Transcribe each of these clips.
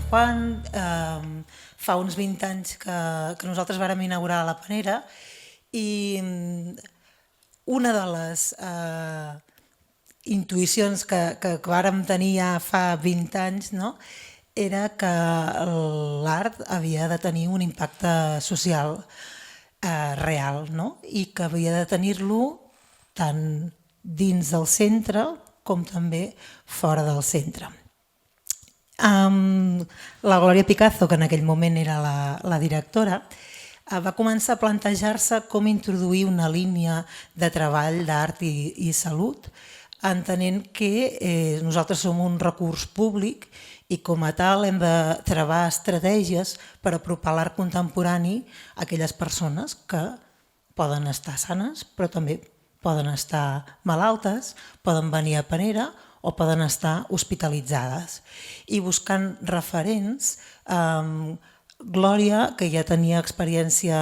quan, fa uns 20 anys que nosaltres vàrem inaugurar la Panera i una de les intuïcions que vàrem tenir ja fa 20 anys, no?, era que l'art havia de tenir un impacte social real, no?, i que havia de tenir-lo tant dins del centre com també fora del centre. La Glòria Picazo, que en aquell moment era la directora, va començar a plantejar-se com introduir una línia de treball d'art i salut, entenent que nosaltres som un recurs públic i com a tal hem de trobar estratègies per apropar l'art contemporani a aquelles persones que poden estar sanes però també poden estar malaltes, poden venir a Panera o poden estar hospitalitzades. I buscant referents, Glòria, que ja tenia experiència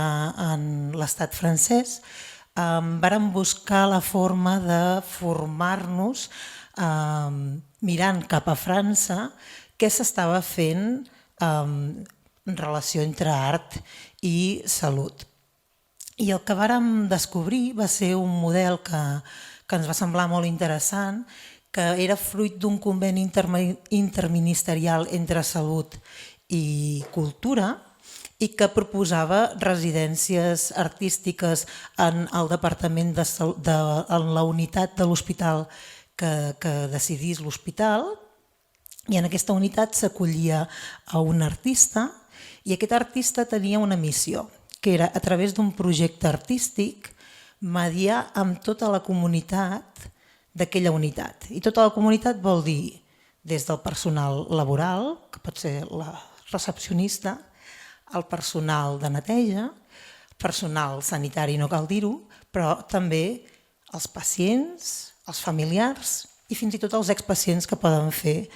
en l'estat francès, vàrem buscar la forma de formar-nos mirant cap a França què s'estava fent en relació entre art i salut. I el que vàrem descobrir va ser un model que ens va semblar molt interessant, que era fruit d'un conveni interministerial entre salut i cultura i que proposava residències artístiques en el departament en la unitat de l'hospital que decidís l'hospital, i en aquesta unitat s'acollia a un artista i aquest artista tenia una missió, que era a través d'un projecte artístic mediar amb tota la comunitat d'aquella unitat. I tota la comunitat vol dir des del personal laboral, que pot ser la recepcionista, el personal de neteja, personal sanitari, no cal dir-ho, però també els pacients, els familiars i fins i tot els expacients que poden fer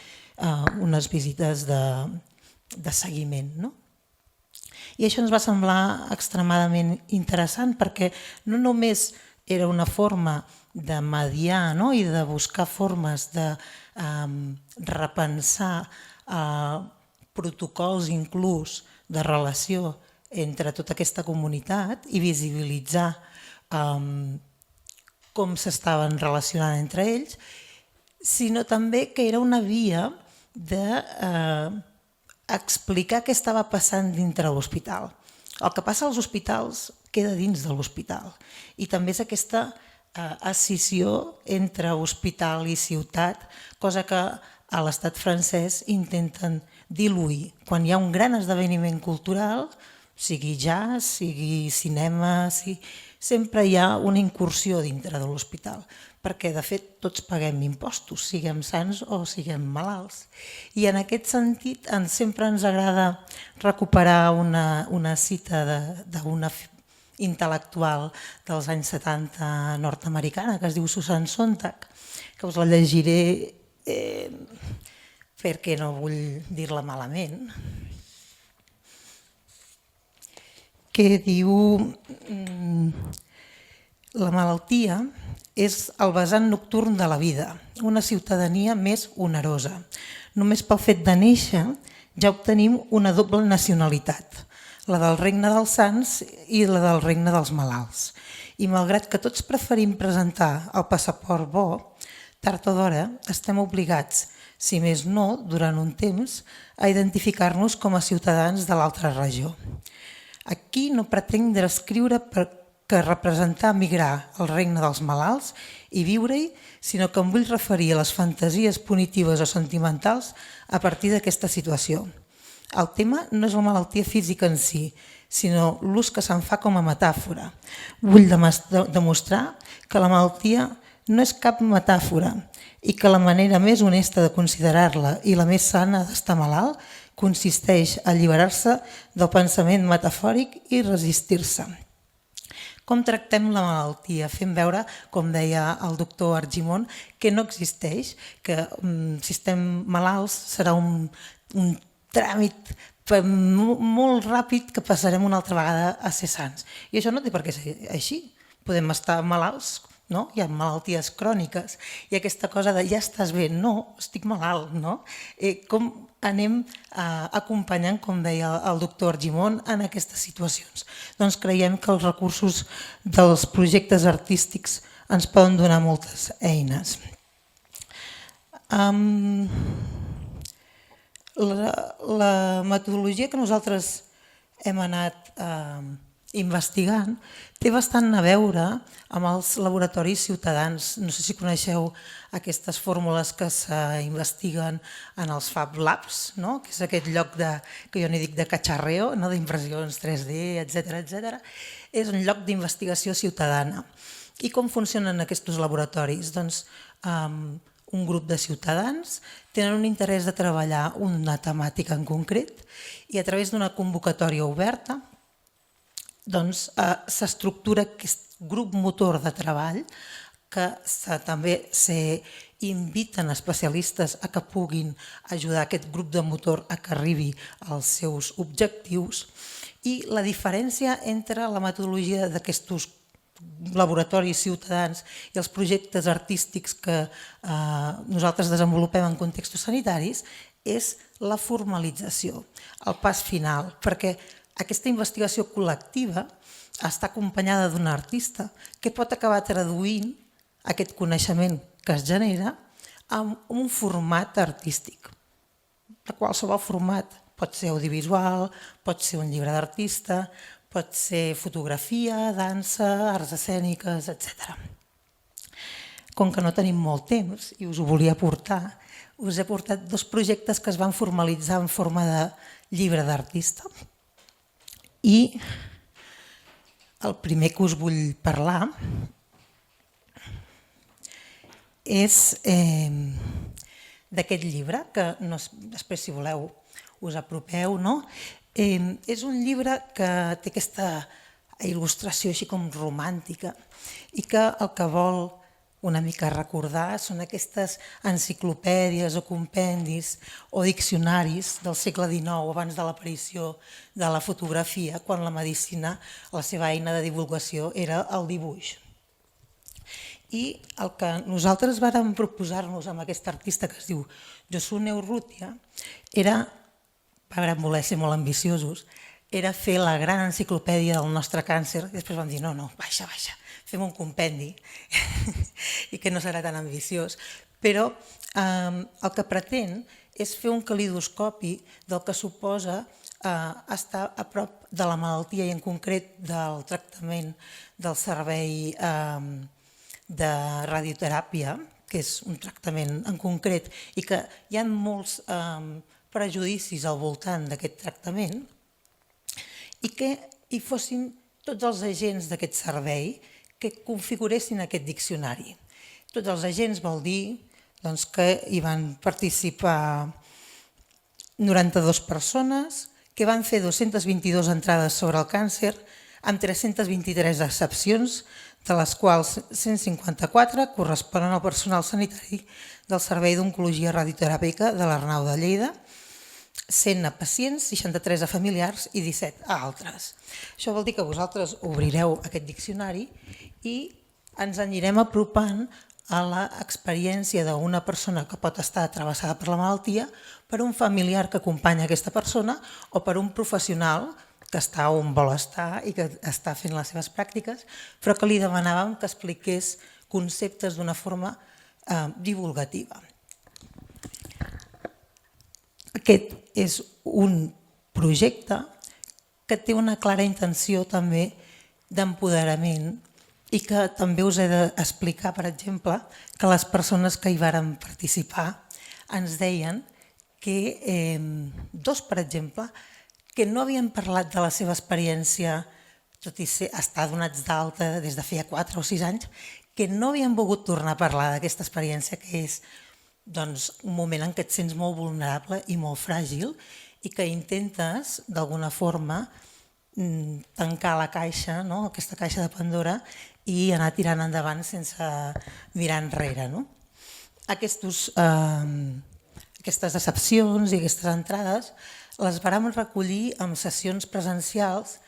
unes visites de seguiment, no? I això ens va semblar extremadament interessant perquè no només era una forma de mediar, no?, i de buscar formes de repensar protocols inclús de relació entre tota aquesta comunitat i visibilitzar com s'estaven relacionant entre ells, sinó també que era una via d'explicar què estava passant dintre l'hospital. El que passa als hospitals queda dins de l'hospital i també és aquesta escissió entre hospital i ciutat, cosa que a l'estat francès intenten diluir. Quan hi ha un gran esdeveniment cultural, sigui jazz, sigui cinema, sempre hi ha una incursió dintre de l'hospital, perquè de fet tots paguem impostos, siguem sans o siguem malalts. I en aquest sentit sempre ens agrada recuperar una cita d'una intel·lectual dels anys 70 nord-americana que es diu Susan Sontag, que us la llegiré perquè no vull dir-la malament, que diu: la malaltia és el vessant nocturn de la vida, una ciutadania més onerosa. Només pel fet de néixer ja obtenim una doble nacionalitat, la del regne dels sants i la del regne dels malalts. I malgrat que tots preferim presentar el passaport bo, tard o d'hora estem obligats, si més no, durant un temps, a identificar-nos com a ciutadans de l'altra regió. Aquí no pretenc descriure que representar migrar al regne dels malalts i viure-hi, sinó que em vull referir a les fantasies punitives o sentimentals a partir d'aquesta situació. El tema no és la malaltia física en si, sinó l'ús que se'n fa com a metàfora. Vull demostrar que la malaltia no és cap metàfora i que la manera més honesta de considerar-la i la més sana d'estar malalt consisteix a alliberar-se del pensament metafòric i resistir-se. Com tractem la malaltia? Fem veure, com deia el doctor Argimon, que no existeix, que si estem malalts serà un tràmit molt ràpid que passarem una altra vegada a ser sants. I això no té per què ser així. Podem estar malalts no? Hi ha malalties cròniques i aquesta cosa de ja estàs bé, no, estic malalt, no? Com anem acompanyant, com deia el doctor Argimon, en aquestes situacions? Doncs creiem que els recursos dels projectes artístics ens poden donar moltes eines. La metodologia que nosaltres hem anat investigant té bastant a veure amb els laboratoris ciutadans. No sé si coneixeu aquestes fórmules que s'investiguen en els Fab Labs, que és aquest lloc que jo n'hi dic de cacharreo, d'impressions 3D, etc. És un lloc d'investigació ciutadana. I com funcionen aquests laboratoris? Doncs un grup de ciutadans tenen un interès de treballar una temàtica en concret i a través d'una convocatòria oberta s'estructura aquest grup motor de treball que també s'inviten especialistes a que puguin ajudar aquest grup de motor a que arribi als seus objectius. I la diferència entre la metodologia d'aquests laboratoris ciutadans i els projectes artístics que nosaltres desenvolupem en contextos sanitaris és la formalització, el pas final, perquè aquesta investigació col·lectiva està acompanyada d'un artista que pot acabar traduint aquest coneixement que es genera en un format artístic. De qualsevol format, pot ser audiovisual, pot ser un llibre d'artista, pot ser fotografia, dansa, arts escèniques, etc. Com que no tenim molt temps i us ho volia portar, us he portat 2 projectes que es van formalitzar en forma de llibre d'artista. I el primer que us vull parlar és d'aquest llibre, que després, si voleu, us apropeu. És un llibre que té aquesta il·lustració així com romàntica i que el que vol una mica recordar són aquestes enciclopèdies o compendis o diccionaris del segle XIX, abans de l'aparició de la fotografia, quan la medicina, la seva eina de divulgació, era el dibuix. I el que nosaltres vàrem proposar-nos amb aquest artista que es diu Yosunee Urrutia era, vàrem voler ser molt ambiciosos, era fer la gran enciclopèdia del nostre càncer i després vam dir no, baixa, fem un compendi i que no serà tan ambiciós, però el que pretén és fer un calidoscopi del que suposa estar a prop de la malaltia i en concret del tractament del servei de radioteràpia, que és un tractament en concret i que hi ha molts prejudicis al voltant d'aquest tractament i que hi fossin tots els agents d'aquest servei que configuressin aquest diccionari. Tots els agents vol dir que hi van participar 92 persones, que van fer 222 entrades sobre el càncer, amb 323 excepcions, de les quals 154 corresponen al personal sanitari del Servei d'Oncologia Radioteràpica de l'Arnau de Lleida, 100 a pacients, 63 a familiars i 17 a altres. Això vol dir que vosaltres obrireu aquest diccionari i ens anirem apropant a l'experiència d'una persona que pot estar travessada per la malaltia, per un familiar que acompanya aquesta persona o per un professional que està on vol estar i que està fent les seves pràctiques, però que li demanàvem que expliqués conceptes d'una forma divulgativa. Aquest és un projecte que té una clara intenció també d'empoderament i que també us he d'explicar, per exemple, que les persones que hi varen participar ens deien que per exemple, que no havien parlat de la seva experiència, tot i estar donats d'alta des de feia 4 o 6 anys, que no havien volgut tornar a parlar d'aquesta experiència, que és un moment en què et sents molt vulnerable i molt fràgil i que intentes, d'alguna forma, tancar la caixa, aquesta caixa de Pandora, i anar tirant endavant sense mirar enrere. Aquestes decepcions i aquestes entrades les vàrem recollir en sessions presencials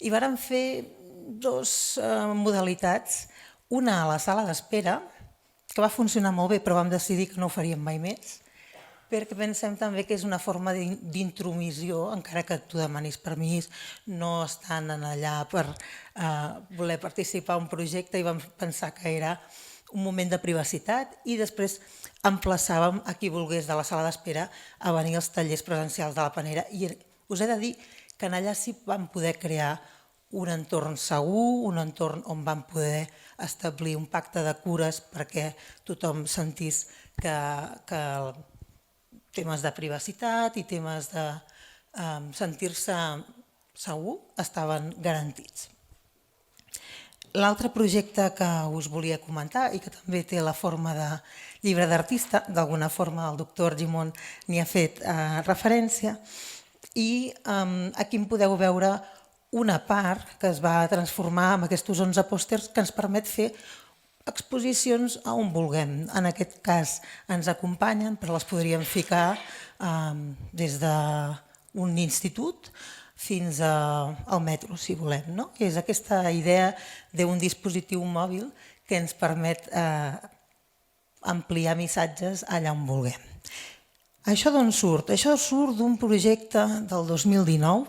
i vàrem fer 2 modalitats. Una a la sala d'espera, que va funcionar molt bé, però vam decidir que no ho faríem mai més, perquè pensem també que és una forma d'intromissió, encara que tu demanis permís, no estan allà per voler participar en un projecte, i vam pensar que era un moment de privacitat, i després emplaçàvem a qui volgués de la sala d'espera a venir als tallers presencials de la Panera. I us he de dir que allà sí vam poder crear un entorn segur, un entorn on vam poder establir un pacte de cures perquè tothom sentís que temes de privacitat i temes de sentir-se segur estaven garantits. L'altre projecte que us volia comentar i que també té la forma de llibre d'artista, d'alguna forma el doctor Argimon n'hi ha fet referència, i aquí en podeu veure una part que es va transformar en aquests 11 pòsters que ens permet fer exposicions a on vulguem. En aquest cas ens acompanyen, però les podríem ficar des d'un institut fins al metro, si volem. No? És aquesta idea d'un dispositiu mòbil que ens permet ampliar missatges allà on vulguem. Això d'on surt? Això surt d'un projecte del 2019,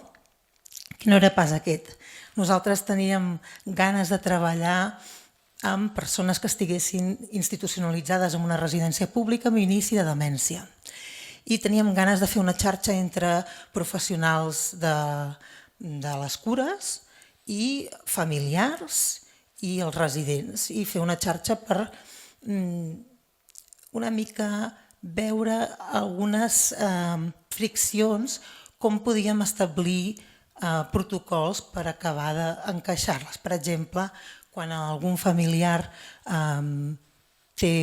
que no era pas aquest. Nosaltres teníem ganes de treballar amb persones que estiguessin institucionalitzades en una residència pública amb inici de demència. I teníem ganes de fer una xarxa entre professionals de les cures i familiars i els residents, i fer una xarxa per una mica veure algunes friccions, com podíem establir protocols per acabar d'encaixar-les. Per exemple, quan algun familiar té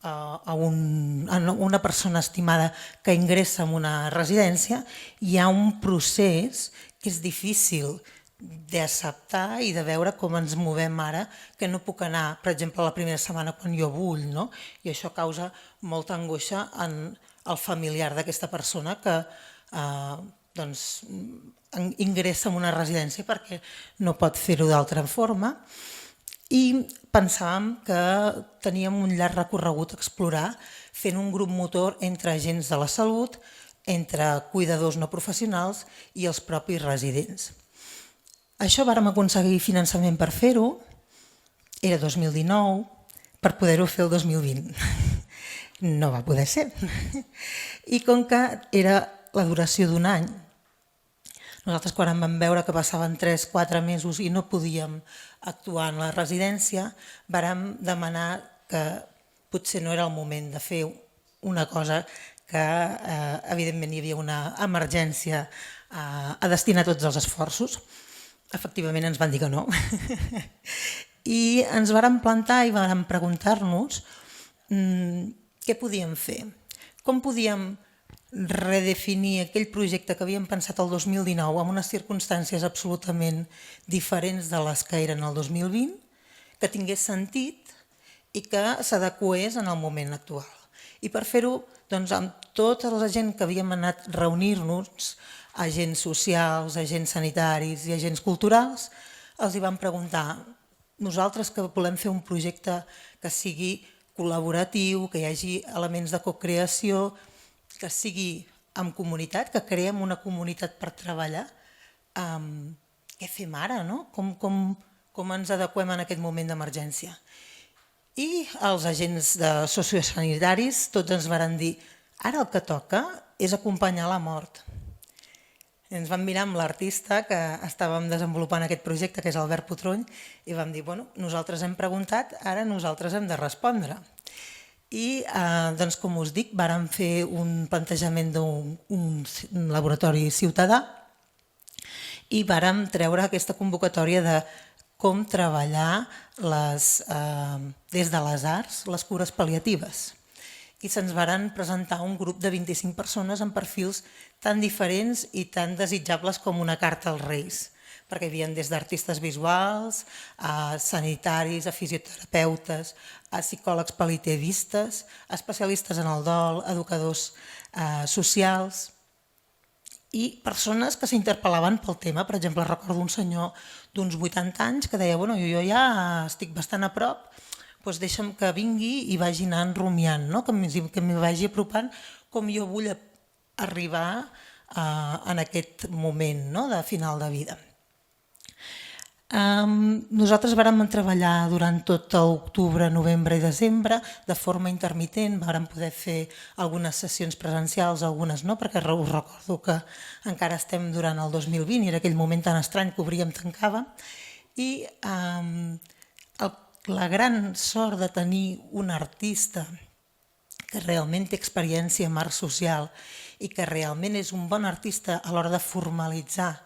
una persona estimada que ingressa en una residència, hi ha un procés que és difícil d'acceptar i de veure com ens movem ara, que no puc anar, per exemple, la primera setmana quan jo vull, no? I això causa molta angoixa en el familiar d'aquesta persona que ingressa en una residència perquè no pot fer-ho d'altra forma. I pensàvem que teníem un llarg recorregut a explorar fent un grup motor entre agents de la salut, entre cuidadors no professionals i els propis residents. Això vàrem aconseguir finançament per fer-ho, era 2019, per poder-ho fer el 2020. No va poder ser. I com que era la duració d'un any, nosaltres quan vam veure que passaven 3-4 mesos i no podíem actuar en la residència, vàrem demanar que potser no era el moment de fer una cosa que evidentment hi havia una emergència a destinar tots els esforços. Efectivament ens van dir que no. I ens vàrem plantar i vàrem preguntar-nos què podíem fer, com podíem redefinir aquell projecte que havíem pensat el 2019 amb unes circumstàncies absolutament diferents de les que eren el 2020, que tingués sentit i que s'adequés en el moment actual. I per fer-ho, amb tota la gent que havíem anat a reunir-nos, agents socials, agents sanitaris i agents culturals, els hi vam preguntar: nosaltres que volem fer un projecte que sigui col·laboratiu, que hi hagi elements de cocreació, que sigui en comunitat, que creem una comunitat per treballar, què fem ara? Com ens adequem en aquest moment d'emergència? I els agents sociosanitaris tots ens varen dir: ara el que toca és acompanyar la mort. Ens vam mirar amb l'artista que estàvem desenvolupant aquest projecte, que és Albert Putrony, i vam dir: nosaltres hem preguntat, ara nosaltres hem de respondre. I, com us dic, vàrem fer un plantejament d'un laboratori ciutadà i vàrem treure aquesta convocatòria de com treballar des de les arts les cures pal·liatives. I se'ns varen presentar un grup de 25 persones amb perfils tan diferents i tan desitjables com una carta als Reis, perquè hi havia des d'artistes visuals, a sanitaris, a fisioterapeutes, a psicòlegs pal·liativistes, especialistes en el dol, educadors socials. i persones que s'interpel·laven pel tema. Per exemple, recordo un senyor d'uns 80 anys que deia bueno, jo ja estic bastant a prop, doncs deixa'm que vingui i vagi anant rumiant, no? que m'hi vagi apropant com jo vull arribar en aquest moment, no? De final de vida. Nosaltres vàrem treballar durant tot octubre, novembre i desembre de forma intermitent, vàrem poder fer algunes sessions presencials, algunes no, perquè us recordo que encara estem durant el 2020 i era aquell moment tan estrany que obríem, tancàvem, i la gran sort de tenir un artista que realment té experiència en art social i que realment és un bon artista a l'hora de formalitzar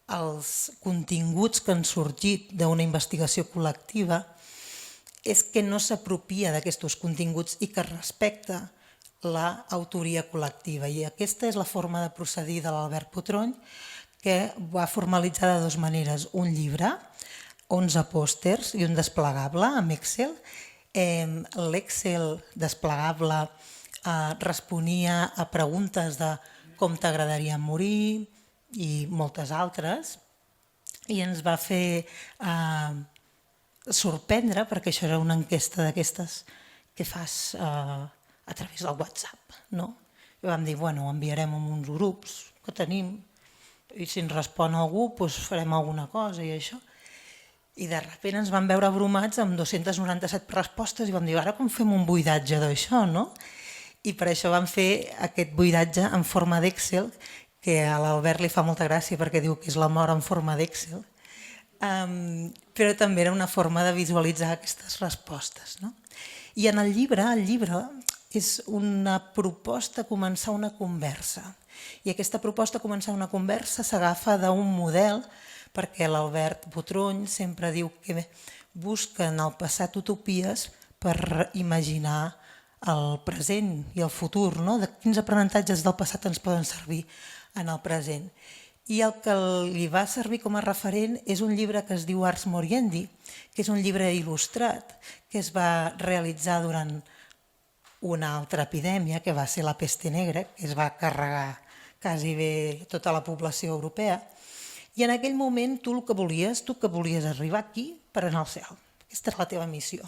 els continguts que han sorgit d'una investigació col·lectiva és que no s'apropia d'aquests continguts i que respecta l'autoria col·lectiva. I aquesta és la forma de procedir de l'Albert Putrony, que va formalitzar de dues maneres. Un llibre, 11 pòsters i un desplegable amb Excel. L'Excel desplegable responia a preguntes de com t'agradaria morir, i moltes altres, i ens va fer sorprendre, perquè això era una enquesta d'aquestes que fas a través del WhatsApp, no? I vam dir, bueno, enviarem a uns grups que tenim i si ens respon algú doncs farem alguna cosa i això. I de sobte ens vam veure abrumats amb 297 respostes i vam dir, ara com fem un buidatge d'això, no? I per això vam fer aquest buidatge en forma d'Excel, que a l'Albert li fa molta gràcia perquè diu que és la mort en forma d'Excel, però també era una forma de visualitzar aquestes respostes. No? I en el llibre és una proposta començar una conversa. I aquesta proposta començar una conversa s'agafa d'un model, perquè l'Albert Putrony sempre diu que busca en el passat utopies per imaginar el present i el futur, no? De quins aprenentatges del passat ens poden servir en el present. I el que li va servir com a referent és un llibre que es diu Ars Moriendi, que és un llibre il·lustrat que es va realitzar durant una altra epidèmia, que va ser la peste negra, que es va carregar quasi bé tota la població europea. I en aquell moment tu que volies arribar aquí per anar al cel. Aquesta era la teva missió.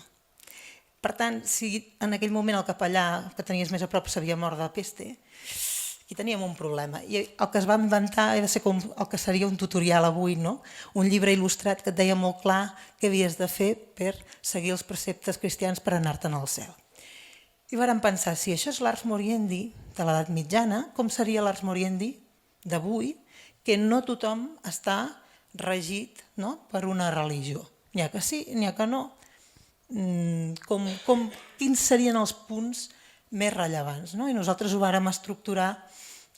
Per tant, si en aquell moment el capellà que tenies més a prop s'havia mort de peste, aquí teníem un problema. I el que es va inventar era ser com el que seria un tutorial avui, no? Un llibre il·lustrat que et deia molt clar què havies de fer per seguir els preceptes cristians per anar-te'n al cel. I vàrem pensar, si això és l'Ars Moriendi de l'edat mitjana, com seria l'Ars Moriendi d'avui, que no tothom està regit, no? Per una religió. N'hi ha que sí, n'hi ha que no. Quins serien els punts més rellevants, no? I nosaltres ho vàrem estructurar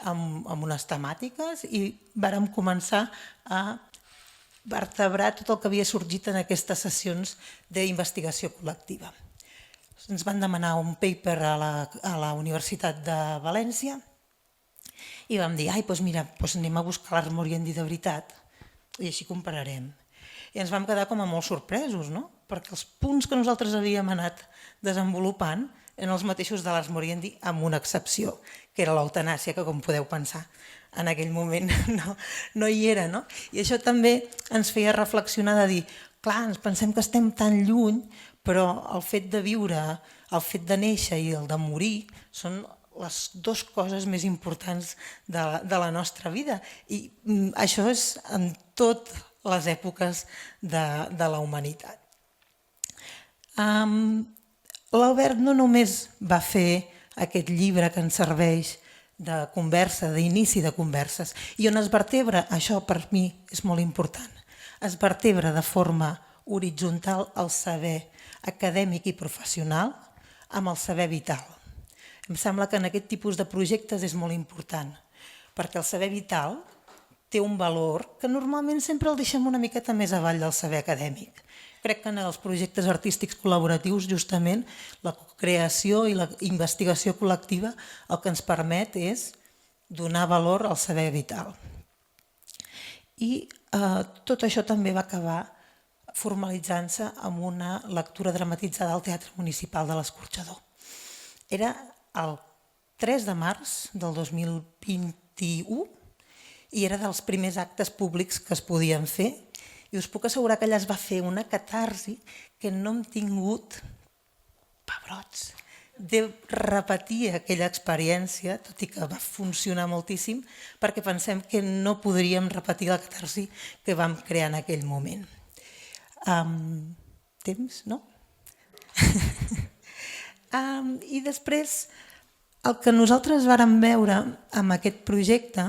amb unes temàtiques i vàrem començar a vertebrar tot el que havia sorgit en aquestes sessions d'investigació col·lectiva. Ens van demanar un paper a la Universitat de València i vam dir, doncs mira, anem a buscar l'Ars Moriendi de veritat i així compararem. I ens vam quedar com a molt sorpresos, no? Perquè els punts que nosaltres havíem anat desenvolupant eren els mateixos de l'Ars Moriendi, amb una excepció, que era l'eutanàsia, que com podeu pensar, en aquell moment no hi era. No? I això també ens feia reflexionar de dir, clar, ens pensem que estem tan lluny, però el fet de viure, el fet de néixer i el de morir són les dues coses més importants de la nostra vida. I això és en totes les èpoques de la humanitat. L'Albert no només va fer aquest llibre que ens serveix de conversa, d'inici de converses, i on es vertebra, això per mi és molt important, es vertebra de forma horitzontal el saber acadèmic i professional amb el saber vital. Em sembla que en aquest tipus de projectes és molt important, perquè el saber vital té un valor que normalment sempre el deixem una miqueta més avall del saber acadèmic. Crec que en els projectes artístics col·laboratius justament la creació i la investigació col·lectiva el que ens permet és donar valor al saber vital. I tot això també va acabar formalitzant-se amb una lectura dramatitzada al Teatre Municipal de l'Escorxador. Era el 3 de març del 2021 i era dels primers actes públics que es podien fer. I us puc assegurar que allà es va fer una catarsi que no hem tingut pebrots de repetir aquella experiència, tot i que va funcionar moltíssim, perquè pensem que no podríem repetir la catarsi que vam crear en aquell moment. Temps, no? I després, el que nosaltres vàrem veure amb aquest projecte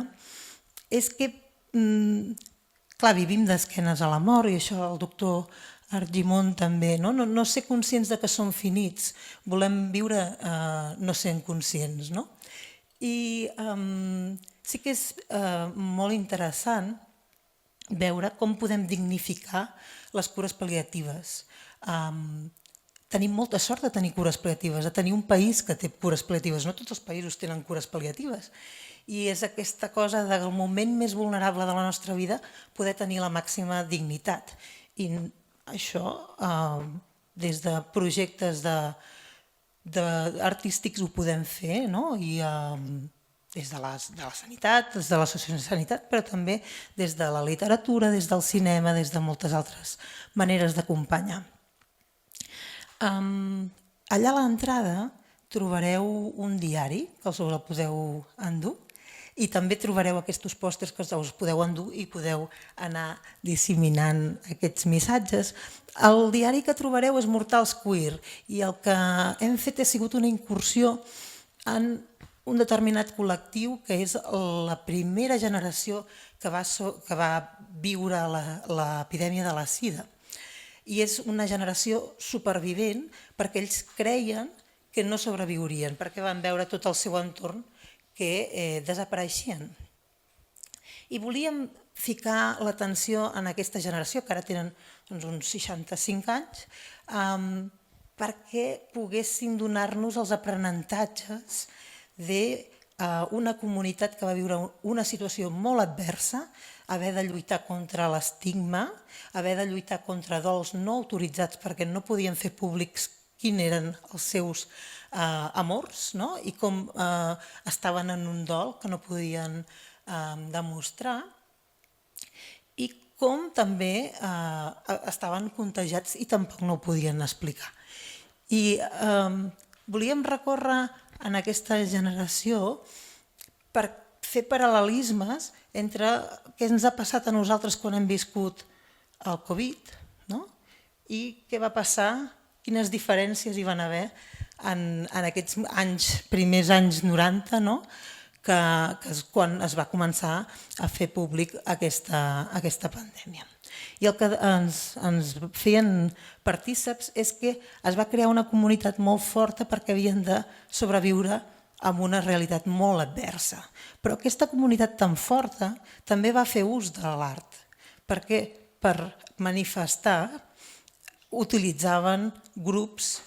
és que, clar, vivim d'esquenes a la mort, i això el doctor Argimon també, no ser conscients de que som finits, volem viure no sent conscients. I sí que és molt interessant veure com podem dignificar les cures pal·liatives. Tenim molta sort de tenir cures pal·liatives, de tenir un país que té cures pal·liatives. No tots els països tenen cures pal·liatives. I és aquesta cosa del moment més vulnerable de la nostra vida poder tenir la màxima dignitat. I això, des de projectes artístics ho podem fer, i des de la sanitat, des de l'associació de sanitat, però també des de la literatura, des del cinema, des de moltes altres maneres d'acompanyar. Allà a l'entrada trobareu un diari, que us el podeu endur, i també trobareu aquests pòsters que us podeu endur i podeu anar disseminant aquests missatges. El diari que trobareu és Mortals Queer i el que hem fet ha sigut una incursió en un determinat col·lectiu que és la primera generació que va viure l'epidèmia de la sida. I és una generació supervivent perquè ells creien que no sobreviurien, perquè van veure tot el seu entorn que desapareixien. I volíem ficar l'atenció en aquesta generació, que ara tenen uns 65 anys, perquè poguessin donar-nos els aprenentatges d'una comunitat que va viure una situació molt adversa, haver de lluitar contra l'estigma, haver de lluitar contra dols no autoritzats perquè no podien fer públics quins eren els seus amors i com estaven en un dol que no podien demostrar i com també estaven contagiats i tampoc no ho podien explicar. I volíem recórrer en aquesta generació per fer paral·lelismes entre què ens ha passat a nosaltres quan hem viscut el Covid i què va passar, quines diferències hi van haver en aquests primers anys 90, que és quan es va començar a fer públic aquesta pandèmia. I el que ens feien partíceps és que es va crear una comunitat molt forta perquè havien de sobreviure amb una realitat molt adversa. Però aquesta comunitat tan forta també va fer ús de l'art, perquè per manifestar utilitzaven grups,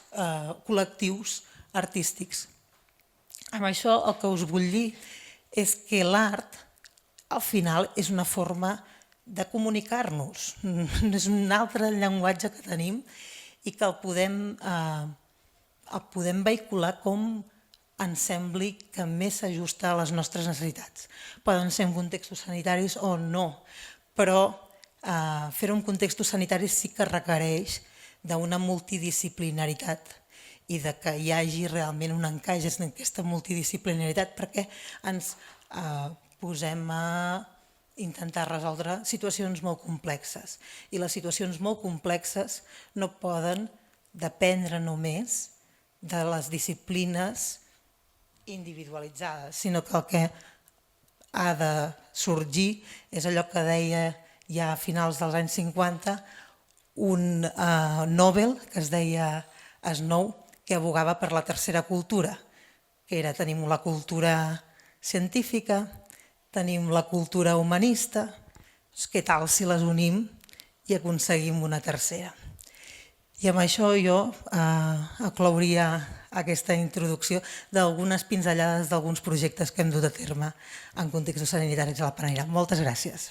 col·lectius artístics. Amb això el que us vull dir és que l'art al final és una forma de comunicar-nos, és un altre llenguatge que tenim i que el podem vehicular com ens sembli que més s'ajusta a les nostres necessitats. Poden ser en contextos sanitaris o no, però fer-ho en contextos sanitaris sí que requereix d'una multidisciplinaritat i que hi hagi realment un encaix en aquesta multidisciplinaritat perquè ens posem a intentar resoldre situacions molt complexes. I les situacions molt complexes no poden dependre només de les disciplines individualitzades, sinó que el que ha de sorgir és allò que deia ja a finals dels anys 50 un Nobel que es deia Snow, que abogava per la tercera cultura, que era tenim la cultura científica, tenim la cultura humanista, què tal si les unim i aconseguim una tercera? I amb això jo aclouria aquesta introducció d'algunes pinzellades d'alguns projectes que hem dut a terme en contextos sanitaris a la Panera. Moltes gràcies.